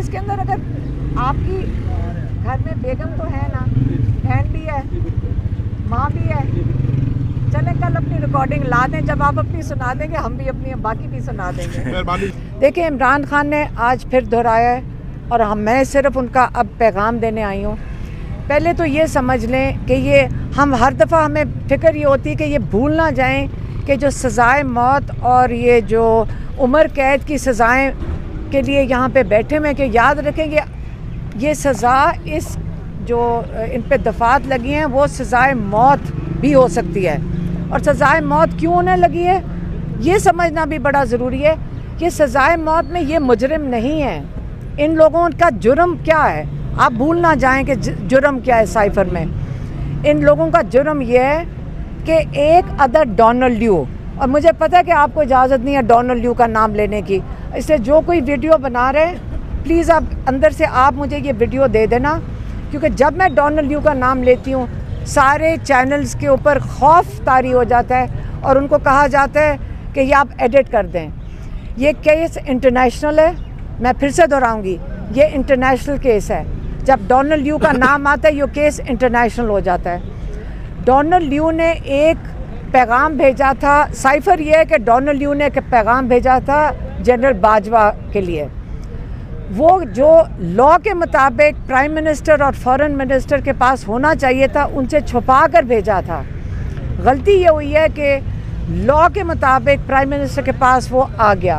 इसके अंदर अगर आपकी घर में बेगम तो है ना, बहन भी है, माँ भी है, चले कल अपनी रिकॉर्डिंग ला दें, जब आप अपनी सुना देंगे हम भी अपनी बाकी भी सुना देंगे। देखिए, इमरान खान ने आज फिर दोहराया है और मैं सिर्फ उनका अब पैगाम देने आई हूँ। पहले तो ये समझ लें कि ये हम हर दफ़ा हमें फ़िक्र ये होती है कि ये भूल ना जाएं कि जो सज़ाए मौत और ये जो उम्र कैद की सज़ाएं के लिए यहाँ पे बैठे हुए कि याद रखेंगे ये सज़ा इस जो इन पे दफ़ात लगी हैं वो सज़ाए मौत भी हो सकती है। और सज़ाए मौत क्यों होने लगी है ये समझना भी बड़ा ज़रूरी है कि सज़ाए मौत में ये मुजरिम नहीं है। इन लोगों का जुर्म क्या है, आप भूल ना जाएं कि जुर्म क्या है। साइफर में इन लोगों का जुर्म ये है कि एक अदर डोनाल्ड ल्यू, और मुझे पता है कि आपको इजाज़त नहीं है डोनाल्ड ल्यू का नाम लेने की, इसलिए जो कोई वीडियो बना रहे हैं प्लीज़ आप अंदर से आप मुझे ये वीडियो दे देना, क्योंकि जब मैं डोनाल्ड ल्यू का नाम लेती हूँ सारे चैनल्स के ऊपर खौफ तारी हो जाता है और उनको कहा जाता है कि ये आप एडिट कर दें। ये केस इंटरनेशनल है, मैं फिर से दोहराऊंगी, ये इंटरनेशनल केस है। जब डोनाल्ड ल्यू का नाम आता है ये केस इंटरनेशनल हो जाता है। डोनाल्ड ल्यू ने एक पैगाम भेजा था, साइफर ये है कि डोनाल्ड ल्यू ने एक पैगाम भेजा था जनरल बाजवा के लिए। वो जो लॉ के मुताबिक प्राइम मिनिस्टर और फॉरेन मिनिस्टर के पास होना चाहिए था उनसे छुपा कर भेजा था। गलती ये हुई है कि लॉ के मुताबिक प्राइम मिनिस्टर के पास वो आ गया।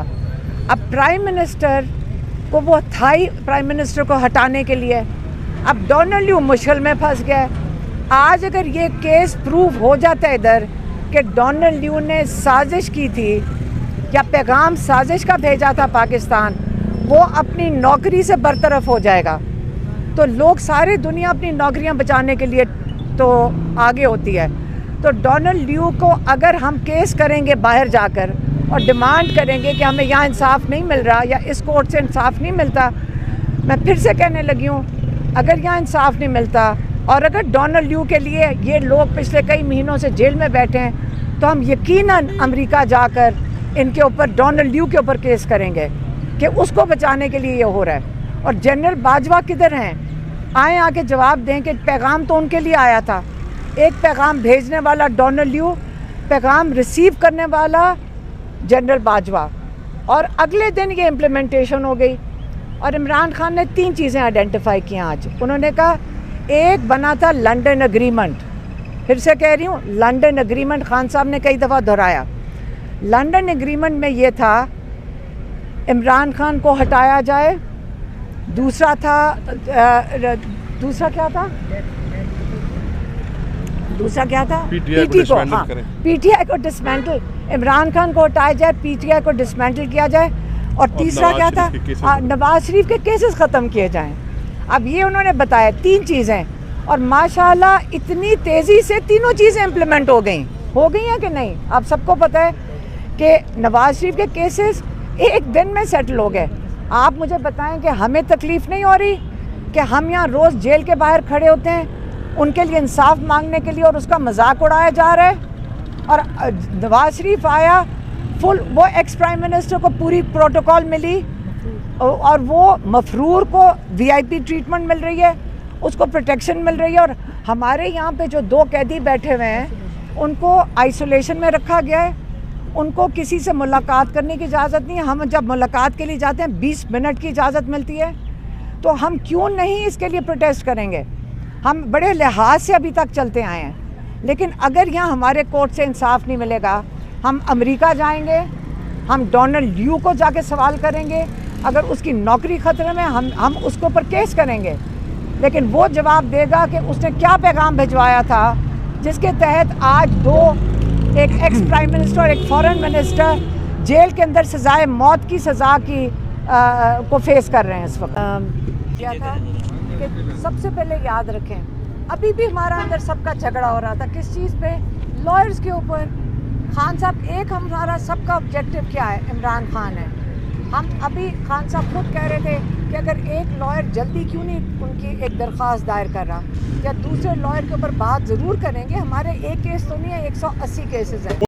अब प्राइम मिनिस्टर को वो था ही प्राइम मिनिस्टर को हटाने के लिए, अब डोनाल्ड ल्यू मुश्किल में फंस गया। आज अगर ये केस प्रूव हो जाता है इधर कि डोनाल्ड ल्यू ने साजिश की थी या पैगाम साजिश का भेजा था पाकिस्तान, वो अपनी नौकरी से बरतरफ हो जाएगा। तो लोग सारी दुनिया अपनी नौकरियां बचाने के लिए तो आगे होती है। तो डोनाल्ड ल्यू को अगर हम केस करेंगे बाहर जाकर और डिमांड करेंगे कि हमें यहाँ इंसाफ नहीं मिल रहा या इस कोर्ट से इंसाफ नहीं मिलता, मैं फिर से कहने लगी हूँ अगर यहाँ इंसाफ नहीं मिलता और अगर डोनाल्ड ल्यू के लिए ये लोग पिछले कई महीनों से जेल में बैठे हैं तो हम यकीनन अमेरिका जाकर इनके ऊपर डोनाल्ड ल्यू के ऊपर केस करेंगे कि उसको बचाने के लिए ये हो रहा है। और जनरल बाजवा किधर हैं, आए आके जवाब दें कि पैगाम तो उनके लिए आया था। एक पैगाम भेजने वाला डोनाल्ड ल्यू, पैगाम रिसीव करने वाला जनरल बाजवा, और अगले दिन ये इम्प्लीमेंटेशन हो गई। और इमरान खान ने 3 चीज़ें आइडेंटिफाई की आज। उन्होंने कहा एक बना था लंदन एग्रीमेंट, फिर से कह रही हूँ लंदन एग्रीमेंट, खान साहब ने कई दफ़ा दोहराया। लंदन एग्रीमेंट में ये था इमरान खान को हटाया जाए, दूसरा था दूसरा क्या था पीटी को, हाँ पीटीआई को डिसमेंटल, इमरान खान को हटाया जाए, पीटीआई को डिसमेंटल किया जाए, और तीसरा क्या था नवाज शरीफ के केसेस ख़त्म किए जाएं। अब ये उन्होंने बताया 3 चीज़ें, और माशाल्लाह इतनी तेज़ी से तीनों चीज़ें इम्प्लीमेंट हो गई हैं कि नहीं। आप सबको पता है कि नवाज शरीफ के केसेस एक दिन में सेटल हो गए। आप मुझे बताएं कि हमें तकलीफ़ नहीं हो रही कि हम यहाँ रोज़ जेल के बाहर खड़े होते हैं उनके लिए इंसाफ मांगने के लिए और उसका मजाक उड़ाया जा रहा है। और नवाज शरीफ आया फुल, वो एक्स प्राइम मिनिस्टर को पूरी प्रोटोकॉल मिली और वो मफरूर को वीआईपी ट्रीटमेंट मिल रही है, उसको प्रोटेक्शन मिल रही है। और हमारे यहाँ पे जो 2 कैदी बैठे हुए हैं उनको आइसोलेशन में रखा गया है, उनको किसी से मुलाकात करने की इजाज़त नहीं है। हम जब मुलाकात के लिए जाते हैं 20 मिनट की इजाज़त मिलती है, तो हम क्यों नहीं इसके लिए प्रोटेस्ट करेंगे। हम बड़े लिहाज से अभी तक चलते आए हैं, लेकिन अगर यहाँ हमारे कोर्ट से इंसाफ नहीं मिलेगा हम अमेरिका जाएंगे, हम डोनाल्ड ल्यू को जाके सवाल करेंगे, अगर उसकी नौकरी ख़तरे में हम उसके ऊपर केस करेंगे। लेकिन वो जवाब देगा कि उसने क्या पैगाम भिजवाया था जिसके तहत आज 2 एक एक्स प्राइम मिनिस्टर और एक फॉरेन मिनिस्टर जेल के अंदर सजाए मौत की सज़ा की को फेस कर रहे हैं इस वक्त। क्या था कि सबसे पहले याद रखें अभी भी हमारा अंदर सबका झगड़ा हो रहा था किस चीज़ पे, लॉयर्स के ऊपर। खान साहब एक हमारा सबका ऑब्जेक्टिव क्या है, इमरान खान है। हम अभी खान साहब खुद कह रहे थे कि अगर एक लॉयर जल्दी क्यों नहीं उनकी एक दरख्वास्त दायर कर रहा या दूसरे लॉयर के ऊपर बात ज़रूर करेंगे। हमारे एक केस तो नहीं है, 180 केसेस हैं।